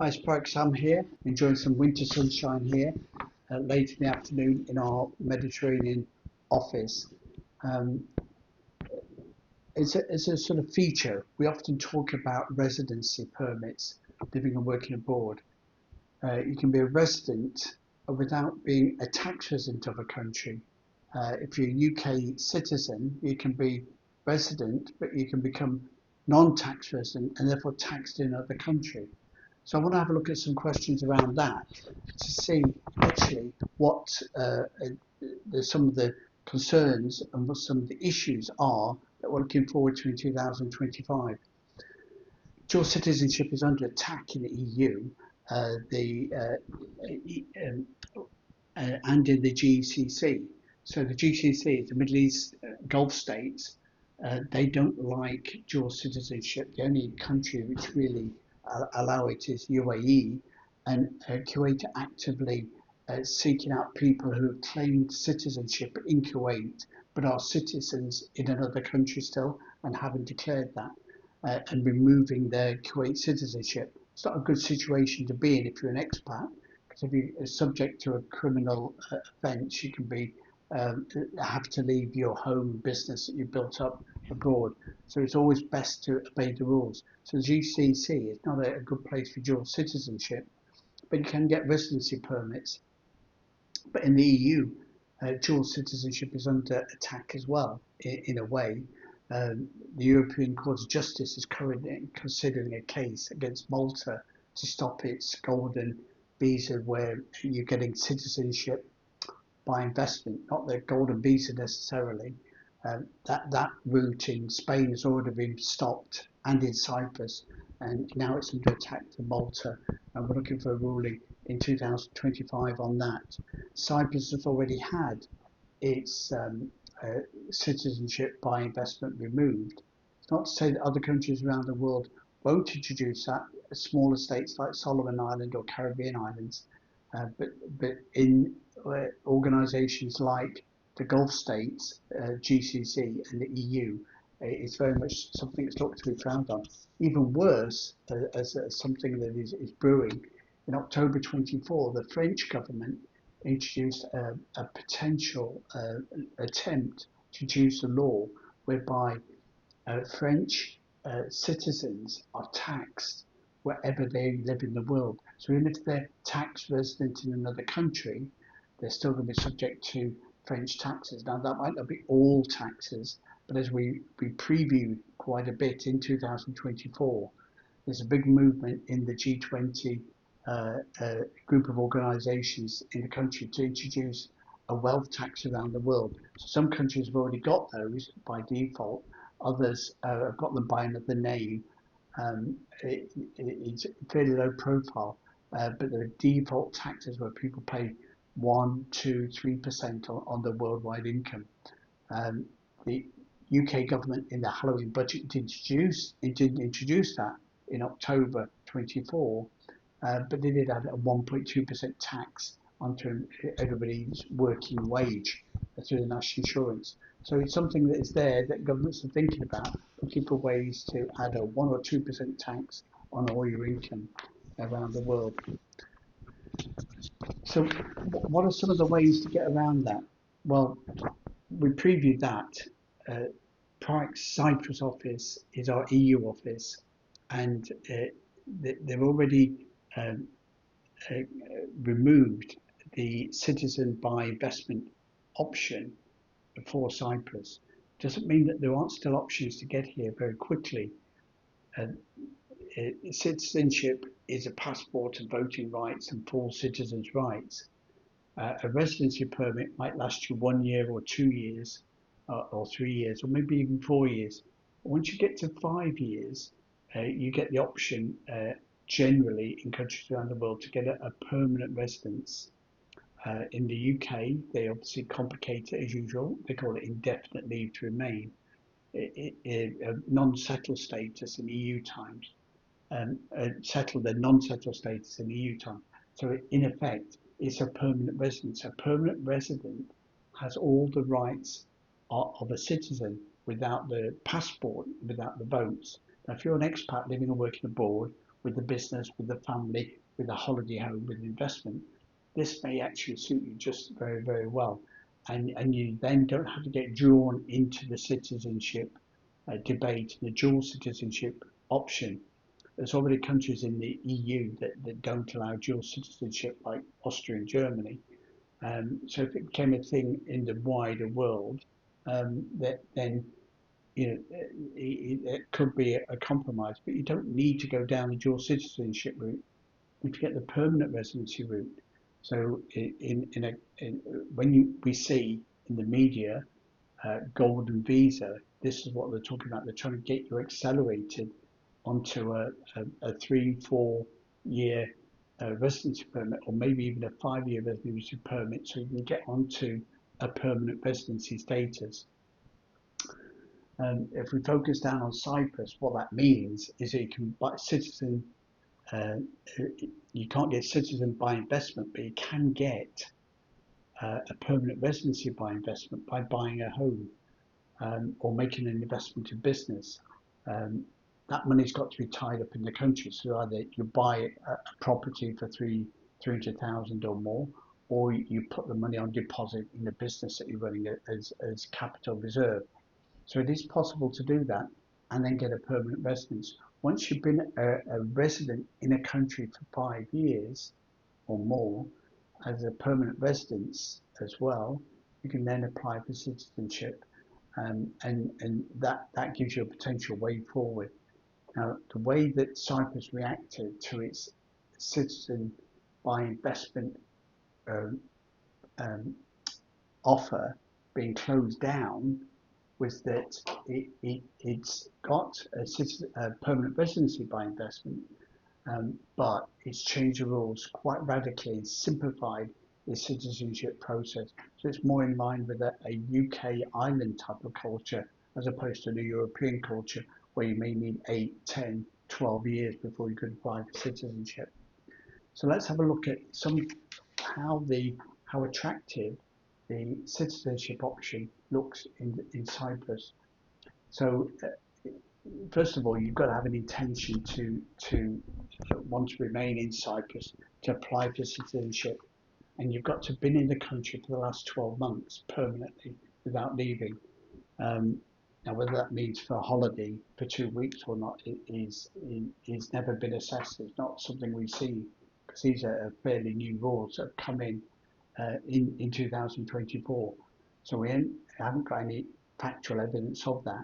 Hi, Spikes. I'm here, enjoying some winter sunshine here, late in the afternoon in our Mediterranean office. Um, it's a sort of feature. We often talk about residency permits, living and working abroad. You can be a resident without being a tax resident of a country. If you're a UK citizen, you can be resident, but you can become non-tax resident and therefore taxed in another country. So I want to have a look at some questions around that to see actually what some of the concerns and what some of the issues are that we're looking forward to in 2025. Dual citizenship is under attack in the EU, and in the GCC. So the GCC, the Middle East Gulf states, they don't like dual citizenship. The only country which really allow it is UAE, and Kuwait are actively seeking out people who have claimed citizenship in Kuwait but are citizens in another country still and haven't declared that, and removing their Kuwait citizenship. It's not a good situation to be in if you're an expat, because if you are subject to a criminal offence, you can be have to leave your home business that you built up abroad. So it's always best to obey the rules. So the GCC is not a good place for dual citizenship, but you can get residency permits. But in the EU, dual citizenship is under attack as well, in a way. The European Court of Justice is currently considering a case against Malta to stop its golden visa, where you're getting citizenship by investment, not the golden visa necessarily. That route in Spain has already been stopped, and in Cyprus, and now it's under attack for Malta, and we're looking for a ruling in 2025 on that. Cyprus has already had its citizenship by investment removed. It's not to say that other countries around the world won't introduce that, smaller states like Solomon Island or Caribbean islands, but in organisations like the Gulf states, GCC, and the EU, it's very much something that's not to be frowned on. Even worse, as something that is brewing, in October 24, the French government introduced a potential attempt to introduce a law whereby French citizens are taxed wherever they live in the world. So even if they're tax resident in another country, they're still going to be subject to French taxes. Now that might not be all taxes, but as we previewed quite a bit in 2024, there's a big movement in the G20 group of organisations in the country to introduce a wealth tax around the world. So some countries have already got those by default, others have got them by another name. It's fairly low profile, but there are default taxes where people pay 1, 2, 3% on their worldwide income. The UK government in the Halloween budget didn't introduce that in October 24, but they did add a 1.2% tax onto everybody's working wage through the national insurance. So it's something that is there that governments are thinking about, looking for ways to add a 1 or 2% tax on all your income around the world. So what are some of the ways to get around that? Well, we previewed that. Prague's Cyprus office is our EU office, and they've already removed the citizen by investment option for Cyprus. Doesn't mean that there aren't still options to get here very quickly. Citizenship is a passport and voting rights and full citizens' rights. A residency permit might last you 1 year or 2 years, or 3 years, or maybe even 4 years. Once you get to 5 years, you get the option generally in countries around the world to get a permanent residence. In the UK, they obviously complicate it as usual. They call it indefinite leave to remain. Non-settled status in EU times, settled and non-settled status in EU time. So in effect, it's a permanent residence. A permanent resident has all the rights of a citizen without the passport, without the votes. Now, if you're an expat living and working abroad, with the business, with the family, with the holiday home, with investment, this may actually suit you just very, very well. And you then don't have to get drawn into the citizenship debate, the dual citizenship option. There's already countries in the EU that don't allow dual citizenship, like Austria and Germany. So if it became a thing in the wider world, then it could be a compromise. But you don't need to go down the dual citizenship route if you get the permanent residency route. So when we see in the media golden visa, this is what they're talking about. They're trying to get you accelerated onto a 3-4 year residency permit, or maybe even a 5-year residency permit, so you can get onto a permanent residency status. If we focus down on Cyprus, what that means is that you can buy citizen. Uh, you can't get citizen by investment, but you can get a permanent residency by investment by buying a home or making an investment in business. Um, that money's got to be tied up in the country. So either you buy a property for 300,000 or more, or you put the money on deposit in the business that you're running as capital reserve. So it is possible to do that and then get a permanent residence. Once you've been a resident in a country for 5 years or more as a permanent residence as well, you can then apply for citizenship, and that gives you a potential way forward. Now, the way that Cyprus reacted to its citizen by investment um, um, offer being closed down was that it's got a permanent residency by investment, but it's changed the rules quite radically and simplified the citizenship process. So it's more in line with a UK island type of culture as opposed to the European culture where you may need 8, 10, 12 years before you could apply for citizenship. So let's have a look at how how attractive the citizenship option looks in Cyprus. So first of all, you've got to have an intention to want to remain in Cyprus to apply for citizenship, and you've got to have been in the country for the last 12 months permanently without leaving. Um, Now, whether that means for a holiday for 2 weeks or not is never been assessed. It's not something we see because these are fairly new rules that have come in 2024. So we haven't got any factual evidence of that.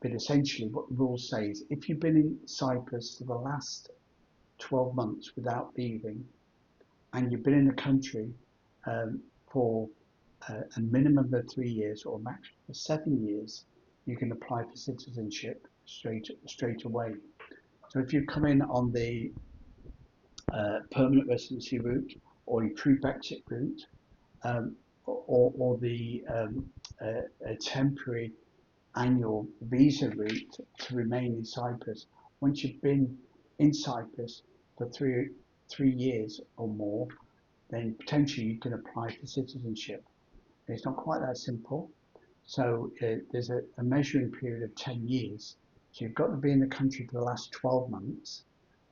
But essentially, what the rules say is if you've been in Cyprus for the last 12 months without leaving, and you've been in the country for a minimum of 3 years or a maximum of 7 years, you can apply for citizenship straight away. So if you come in on the permanent residency route or your pre-Brexit route, or the a temporary annual visa route to remain in Cyprus. Once you've been in Cyprus for three years or more, then potentially you can apply for citizenship. It's not quite that simple. So there's a measuring period of 10 years. So you've got to be in the country for the last 12 months.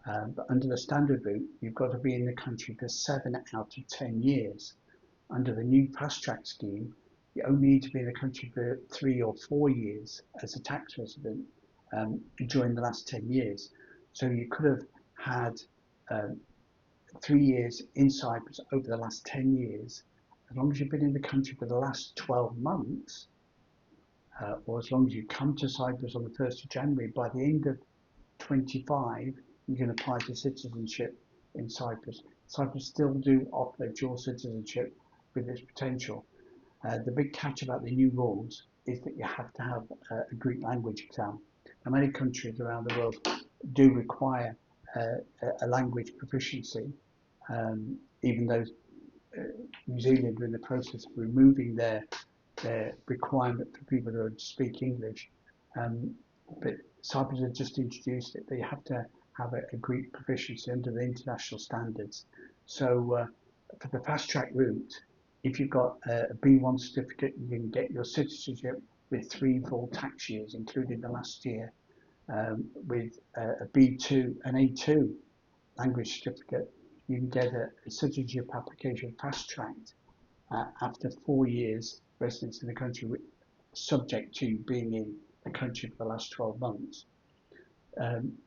But under the standard route, you've got to be in the country for 7 out of 10 years. Under the new fast track scheme, you only need to be in the country for 3 or 4 years as a tax resident during the last 10 years. So you could have had 3 years in Cyprus over the last 10 years. As long as you've been in the country for the last 12 months, or as long as you come to Cyprus on the 1st of January, by the end of 25, you can apply for citizenship in Cyprus. Cyprus still do offer dual citizenship with its potential. The big catch about the new rules is that you have to have a Greek language exam. Now, many countries around the world do require a language proficiency, even though New Zealand are in the process of removing their requirement for people to speak English. But Cyprus has just introduced it. They have to have a Greek proficiency under the international standards. So for the fast track route, if you've got a B1 certificate, you can get your citizenship with 3 full tax years, including the last year. with a B2 and A2 language certificate, you can get a citizenship application fast-tracked after 4 years residence in the country, subject to being in the country for the last 12 months. Um,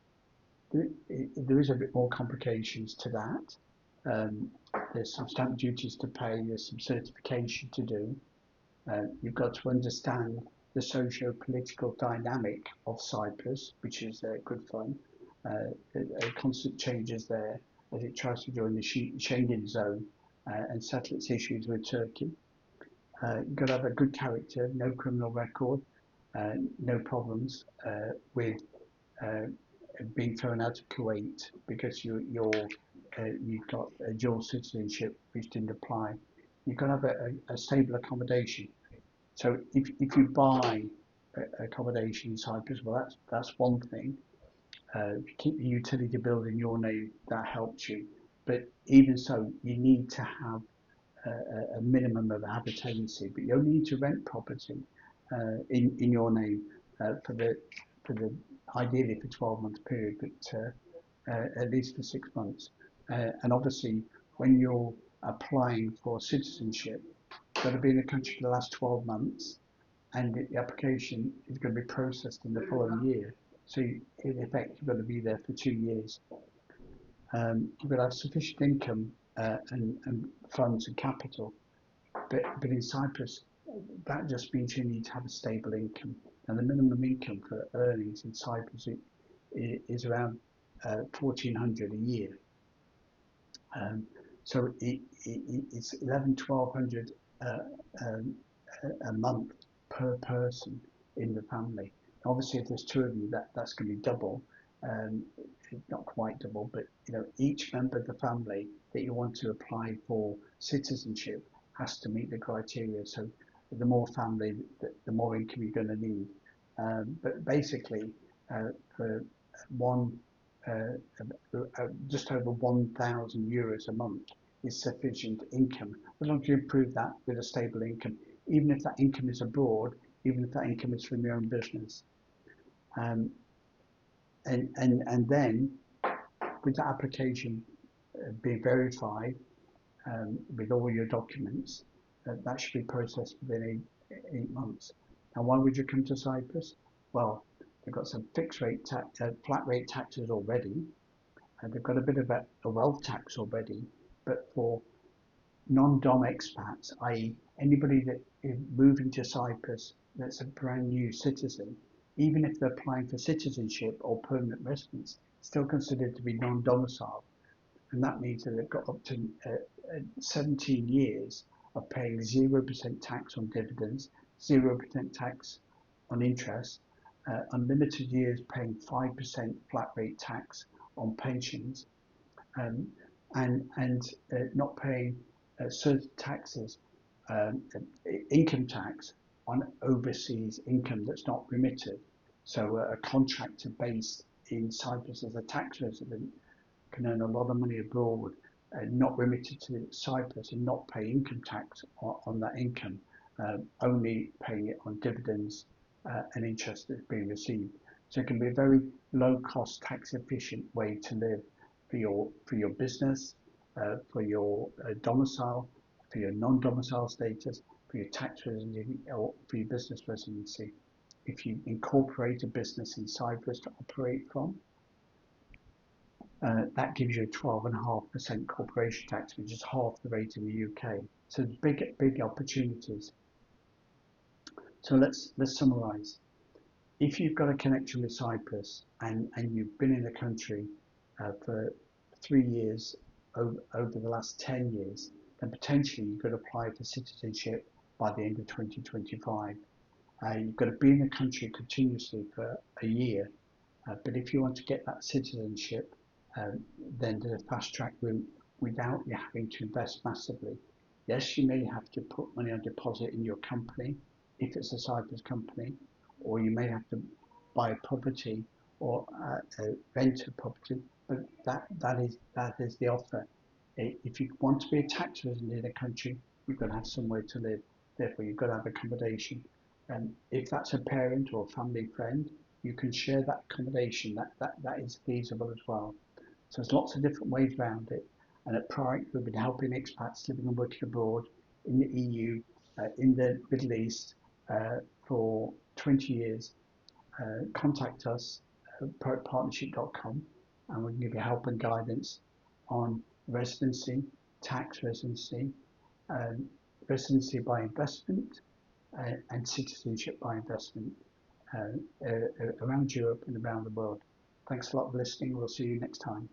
there is a bit more complications to that. There's some stamp duties to pay, there's some certification to do. You've got to understand the socio-political dynamic of Cyprus, which is good fun. Constant changes there as it tries to join the Schengen zone and settle its issues with Turkey. You've got to have a good character, no criminal record, no problems with being thrown out of Kuwait because you've got a dual citizenship which didn't apply. You've got to have a stable accommodation. So if you buy accommodation in Cyprus, well, that's one thing. If you keep the utility bill in your name, that helps you. But even so, you need to have a minimum of habitacy. But you only need to rent property in your name for the ideally for 12-month period, but at least for 6 months. And obviously, when you're applying for citizenship, you've got to be in the country for the last 12 months, and the application is going to be processed in the following year. So in effect, you've got to be there for 2 years. You've got to have sufficient income and funds and capital. But in Cyprus, that just means you need to have a stable income. And the minimum income for earnings in Cyprus is around 1,400 a year. So it's 1,100 a month per person in the family. Obviously, if there's 2 of you, that's going to be double. Not quite double, but each member of the family that you want to apply for citizenship has to meet the criteria. So the more family, the more income you're going to need. But basically, for one, just over €1,000 a month is sufficient income, as long as you improve that with a stable income, even if that income is abroad, even if that income is from your own business. And then with that application being verified with all your documents, that should be processed within 8 months. Now, why would you come to Cyprus? Well, they've got some fixed rate flat rate taxes already, and they've got a bit of a wealth tax already. But for non-dom expats, i.e. anybody that is moving to Cyprus that's a brand new citizen, even if they're applying for citizenship or permanent residence, still considered to be non-domiciled. And that means that they've got up to 17 years of paying 0% tax on dividends, 0% tax on interest, unlimited years paying 5% flat rate tax on pensions, and not paying certain taxes, income tax on overseas income that's not remitted. So a contractor based in Cyprus as a tax resident can earn a lot of money abroad, not remitted to Cyprus, and not pay income tax on that income, only paying it on dividends and interest that's being received. So it can be a very low-cost, tax-efficient way to live for your business, for your domicile, for your non-domicile status, for your tax residency, or for your business residency. If you incorporate a business in Cyprus to operate from, that gives you a 12.5% corporation tax, which is half the rate in the UK. So there's big opportunities. So let's summarise. If you've got a connection with Cyprus and you've been in the country for 3 years over the last 10 years, then potentially you could apply for citizenship by the end of 2025. You've got to be in the country continuously for a year, but if you want to get that citizenship, then there's a fast track route without you having to invest massively. Yes, you may have to put money on deposit in your company if it's a Cyprus company, or you may have to buy a property or rent a property, but that is the offer. If you want to be a tax resident in a country, you've got to have somewhere to live. Therefore, you've got to have accommodation. And if that's a parent or a family friend, you can share that accommodation. That is feasible as well. So there's lots of different ways around it. And at Pride, we've been helping expats living and working abroad in the EU, in the Middle East, for 20 years. Contact us at pridepartnership.com, and we can give you help and guidance on residency, tax residency, um, residency by investment, and citizenship by investment around Europe and around the world. Thanks a lot for listening. We'll see you next time.